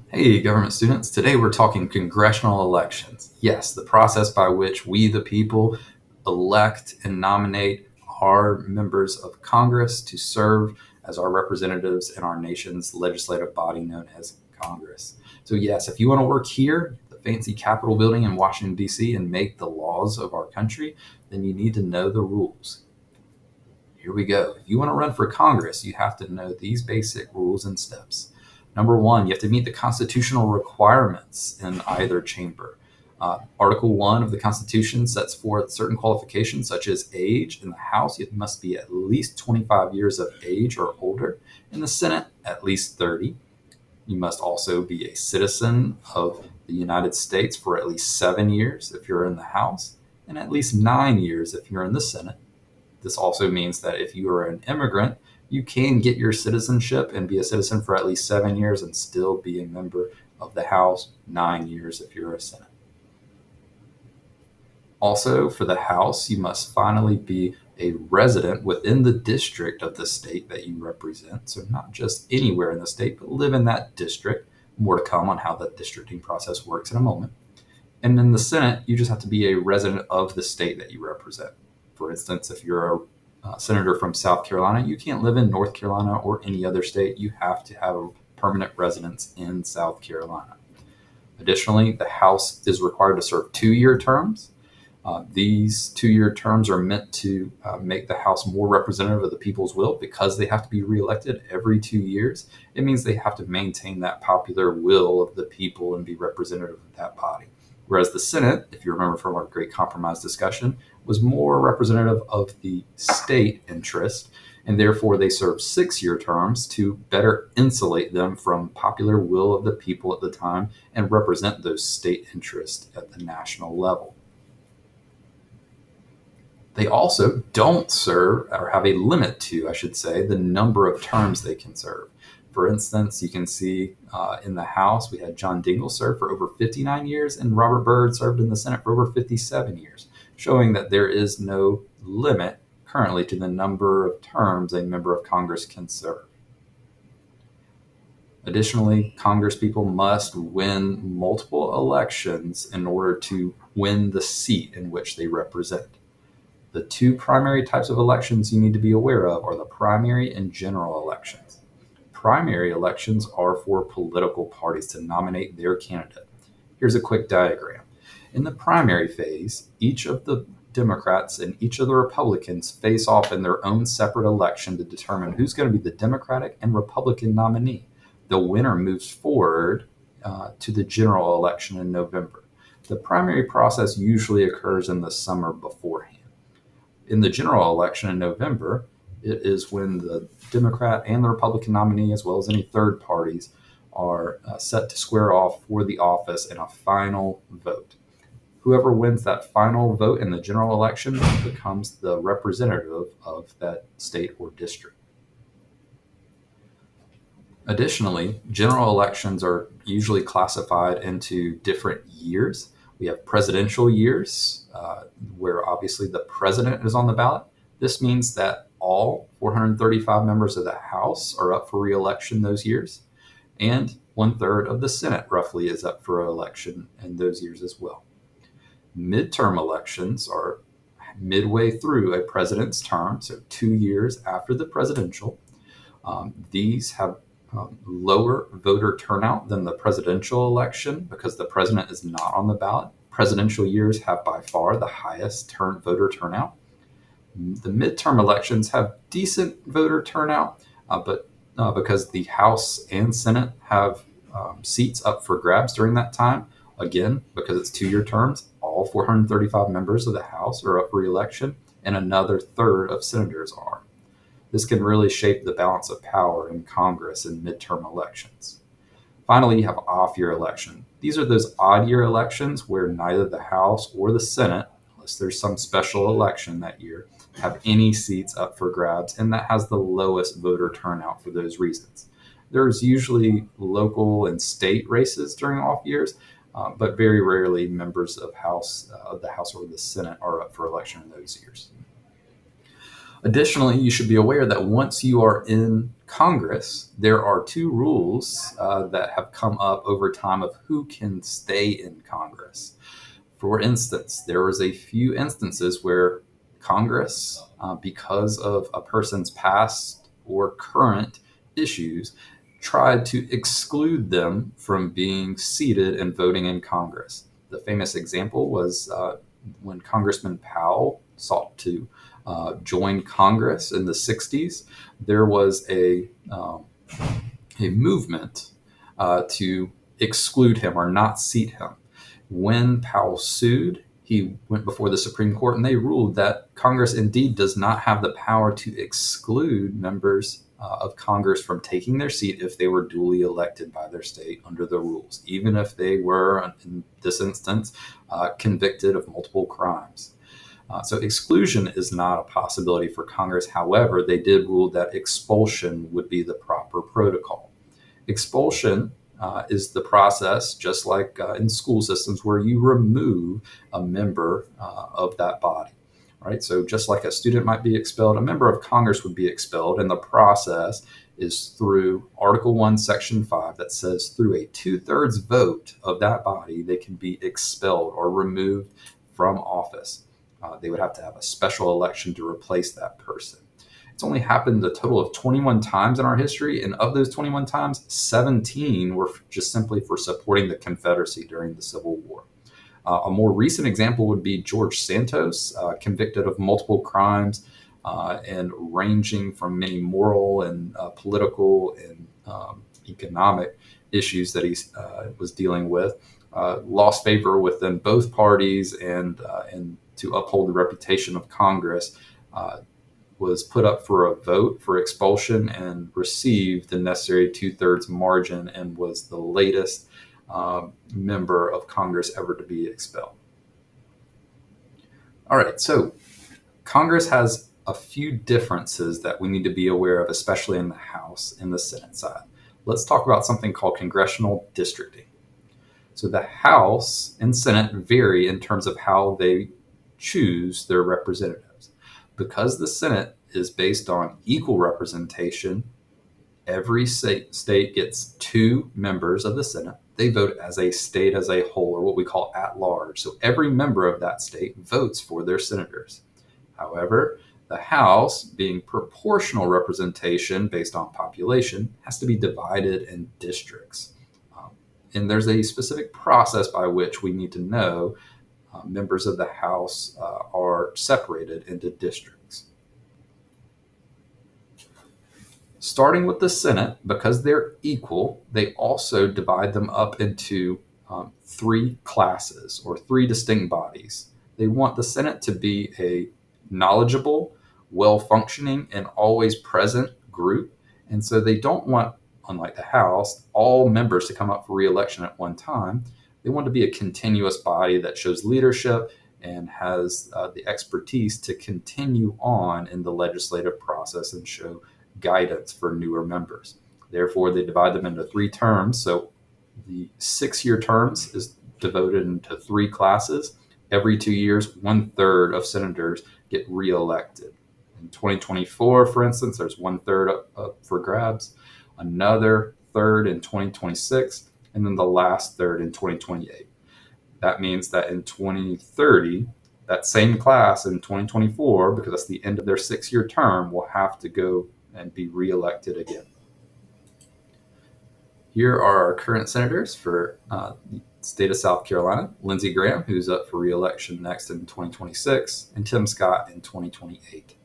Hey, government students. Today we're talking congressional elections. Yes, the process by which we, the people, elect and nominate our members of Congress to serve as our representatives in our nation's legislative body known as Congress. So, yes, if you want to work here, the fancy Capitol building in Washington, D.C., and make the laws of our country, then you need to know the rules. Here we go. If you want to run for Congress, you have to know these basic rules and steps. Number one, you have to meet the constitutional requirements in either chamber. Article 1 of the Constitution sets forth certain qualifications, such as age. In the House, you must be at least 25 years of age or older. In the Senate, at least 30. You must also be a citizen of the United States for at least 7 years if you're in the House, and at least 9 years if you're in the Senate. This also means that if you are an immigrant, you can get your citizenship and be a citizen for at least 7 years and still be a member of the House, 9 years if you're a Senate. Also, for the House, you must finally be a resident within the district of the state that you represent. So, not just anywhere in the state, but live in that district. More to come on how the districting process works in a moment. And in the Senate, you just have to be a resident of the state that you represent. For instance, if you're a senator from South Carolina, you can't live in North Carolina or any other state. You have to have a permanent residence in South Carolina. Additionally, the House is required to serve 2-year terms. These 2-year terms are meant to make the House more representative of the people's will because they have to be reelected every 2 years. It means they have to maintain that popular will of the people and be representative of that body. Whereas the Senate, if you remember from our great compromise discussion, was more representative of the state interest, and therefore they served 6-year terms to better insulate them from popular will of the people at the time and represent those state interests at the national level. They also don't serve or have a limit to, I should say, the number of terms they can serve. For instance, you can see in the House, we had John Dingell serve for over 59 years, and Robert Byrd served in the Senate for over 57 years, showing that there is no limit currently to the number of terms a member of Congress can serve. Additionally, Congresspeople must win multiple elections in order to win the seat in which they represent. The two primary types of elections you need to be aware of are the primary and general elections. Primary elections are for political parties to nominate their candidate. Here's a quick diagram. In the primary phase, each of the Democrats and each of the Republicans face off in their own separate election to determine who's going to be the Democratic and Republican nominee. The winner moves forward to the general election in November. The primary process usually occurs in the summer beforehand. In the general election in November, it is when the Democrat and the Republican nominee, as well as any third parties, are set to square off for the office in a final vote. Whoever wins that final vote in the general election becomes the representative of that state or district. Additionally, general elections are usually classified into different years. We have presidential years, where obviously the president is on the ballot. This means that all 435 members of the House are up for re-election those years, and 1/3 of the Senate roughly is up for election in those years as well. Midterm elections are midway through a president's term, so 2 years after the presidential. These have lower voter turnout than the presidential election because the president is not on the ballot. Presidential years have by far the highest voter turnout. The midterm elections have decent voter turnout, but because the House and Senate have seats up for grabs during that time, again, because it's 2-year terms, all 435 members of the House are up for re-election, and another third of senators are. This can really shape the balance of power in Congress in midterm elections. Finally, you have off-year election. These are those odd-year elections where neither the House or the Senate, unless there's some special election that year, have any seats up for grabs, and that has the lowest voter turnout for those reasons. There's usually local and state races during off years, but very rarely members of the House or the Senate are up for election in those years. Additionally, you should be aware that once you are in Congress, there are two rules that have come up over time of who can stay in Congress. For instance, there was a few instances where Congress, because of a person's past or current issues, tried to exclude them from being seated and voting in Congress. The famous example was when Congressman Powell sought to join Congress in the 60s. There was a movement to exclude him or not seat him. When Powell sued, he went before the Supreme Court and they ruled that Congress indeed does not have the power to exclude members of Congress from taking their seat if they were duly elected by their state under the rules, even if they were, in this instance, convicted of multiple crimes. So exclusion is not a possibility for Congress. However, they did rule that expulsion would be the proper protocol. Expulsion is the process, just like in school systems, where you remove a member of that body. Right? So just like a student might be expelled, a member of Congress would be expelled, and the process is through Article 1, Section 5, that says through a 2/3 vote of that body, they can be expelled or removed from office. They would have to have a special election to replace that person. It's only happened a total of 21 times in our history, and of those 21 times, 17 were just simply for supporting the Confederacy during the Civil War. A more recent example would be George Santos, convicted of multiple crimes and ranging from many moral and political and economic issues that he was dealing with. Lost favor within both parties, and to uphold the reputation of Congress, was put up for a vote for expulsion and received the necessary 2/3 margin and was the latest member of Congress ever to be expelled. All right, so Congress has a few differences that we need to be aware of, especially in the House and the Senate side. Let's talk about something called congressional districting. So the House and Senate vary in terms of how they choose their representatives. Because the Senate is based on equal representation, every state gets 2 members of the Senate. They vote as a state as a whole, or what we call at large. So every member of that state votes for their senators. However, the House, being proportional representation based on population, has to be divided in districts. And there's a specific process by which we need to know members of the House are separated into districts. Starting with the Senate, because they're equal, they also divide them up into 3 classes or 3 distinct bodies. They want the Senate to be a knowledgeable, well-functioning, and always present group. And so they don't want, unlike the House, all members to come up for re-election at one time. They want to be a continuous body that shows leadership and has the expertise to continue on in the legislative process and show guidance for newer members. Therefore, they divide them into 3 terms. So the 6-year terms is devoted into 3 classes. Every 2 years, 1/3 of senators get re-elected. In 2024, for instance, there's 1/3 up for grabs, another third in 2026, and then the last third in 2028. That means that in 2030, that same class in 2024, because that's the end of their 6-year term, will have to go and be re-elected again. Here are our current senators for the state of South Carolina: Lindsey Graham, who's up for re-election next in 2026, and Tim Scott in 2028.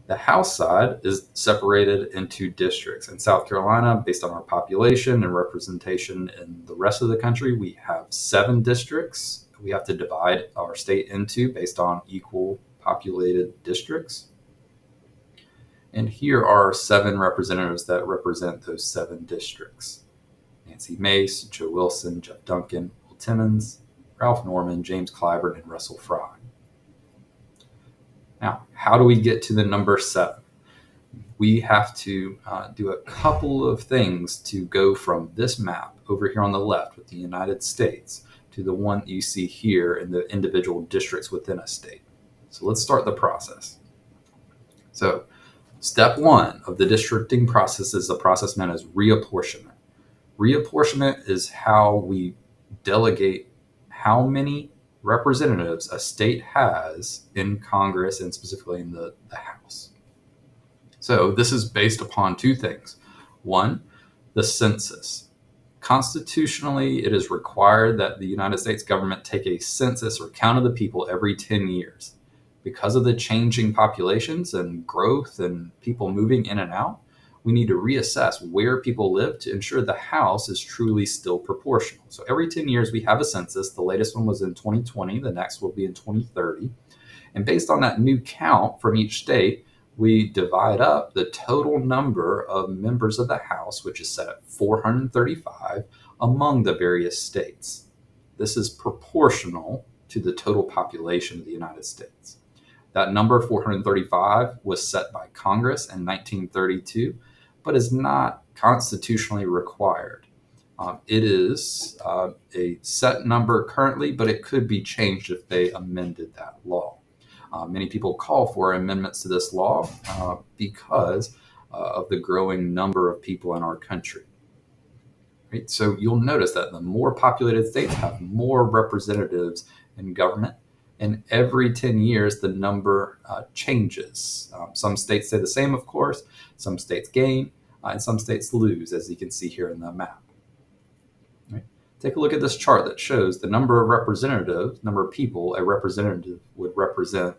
The House side is separated into districts. In South Carolina, based on our population and representation in the rest of the country, we have 7 districts we have to divide our state into based on equal populated districts. And here are 7 representatives that represent those 7 districts: Nancy Mace, Joe Wilson, Jeff Duncan, Will Timmons, Ralph Norman, James Clyburn, and Russell Fry. Now, how do we get to the number 7? We have to do a couple of things to go from this map over here on the left with the United States to the one you see here in the individual districts within a state. So let's start the process. So step one of the districting process is a process known as reapportionment. Reapportionment is how we delegate how many representatives a state has in Congress and specifically in the House. So this is based upon two things. One, the census. Constitutionally, it is required that the United States government take a census or count of the people every 10 years. Because of the changing populations and growth and people moving in and out, we need to reassess where people live to ensure the House is truly still proportional. So every 10 years, we have a census. The latest one was in 2020. The next will be in 2030. And based on that new count from each state, we divide up the total number of members of the House, which is set at 435, among the various states. This is proportional to the total population of the United States. That number, 435, was set by Congress in 1932, but is not constitutionally required. It is a set number currently, but it could be changed if they amended that law. Many people call for amendments to this law because of the growing number of people in our country. Right? So you'll notice that the more populated states have more representatives in government, and every 10 years the number changes. Some states stay the same, of course, some states gain, and some states lose, as you can see here in the map. Right? Take a look at this chart that shows the number of representatives, number of people a representative would represent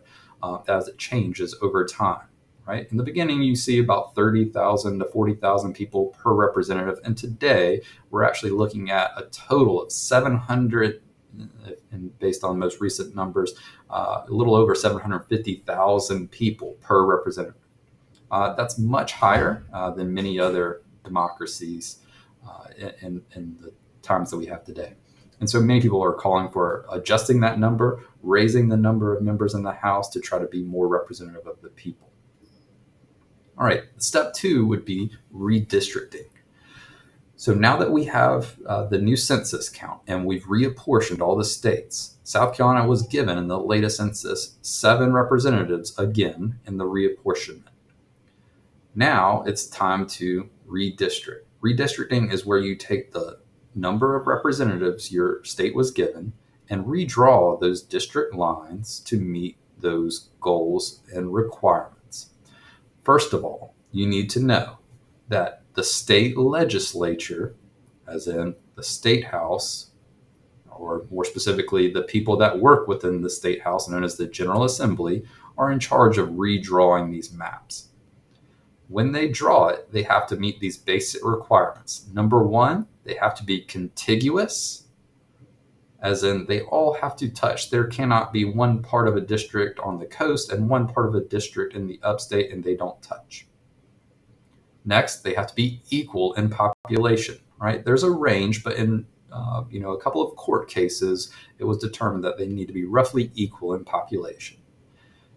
as it changes over time. Right? In the beginning, you see about 30,000 to 40,000 people per representative, and today we're actually looking at a total of 700, and based on most recent numbers, a little over 750,000 people per representative. That's much higher than many other democracies in the times that we have today. And so many people are calling for adjusting that number, raising the number of members in the House to try to be more representative of the people. All right, step two would be redistricting. So now that we have the new census count and we've reapportioned all the states, South Carolina was given in the latest census 7 representatives again in the reapportionment. Now it's time to redistrict. Redistricting is where you take the number of representatives your state was given and redraw those district lines to meet those goals and requirements. First of all, you need to know that the state legislature, as in the state house, or more specifically, the people that work within the state house, known as the General Assembly, are in charge of redrawing these maps. When they draw it, they have to meet these basic requirements. Number one, they have to be contiguous, as in they all have to touch. There cannot be one part of a district on the coast and one part of a district in the upstate and they don't touch. Next, they have to be equal in population, right? There's a range, but in a couple of court cases, it was determined that they need to be roughly equal in population.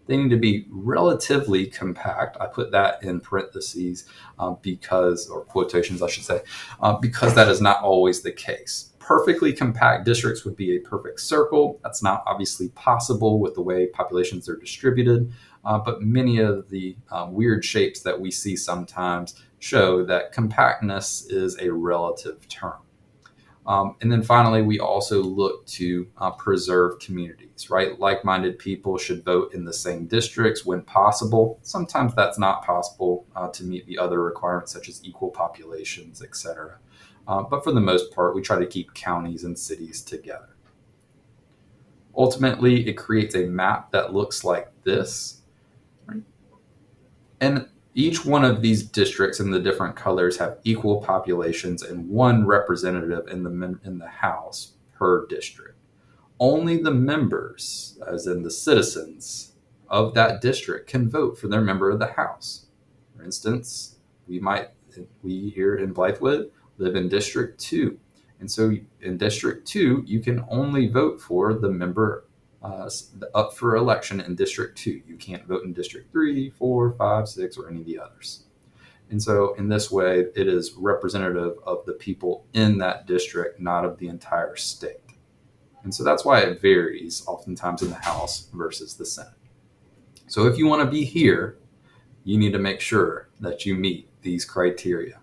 They need to be relatively compact. I put that in parentheses or quotations, I should say, because that is not always the case. Perfectly compact districts would be a perfect circle. That's not obviously possible with the way populations are distributed, but many of the weird shapes that we see sometimes show that compactness is a relative term. And then finally, we also look to preserve communities, right? Like-minded people should vote in the same districts when possible. Sometimes that's not possible to meet the other requirements, such as equal populations, etc. But for the most part, we try to keep counties and cities together. Ultimately, it creates a map that looks like this. Right? And each one of these districts in the different colors have equal populations and one representative in the House per district. Only the members, as in the citizens of that district, can vote for their member of the House. For instance, we here in Blythewood live in District 2. And so in District 2, you can only vote for the member up for election in District 2. You can't vote in District 3, 4, 5, 6, or any of the others. And so in this way, it is representative of the people in that district, not of the entire state. And so that's why it varies oftentimes in the House versus the Senate. So if you want to be here, you need to make sure that you meet these criteria.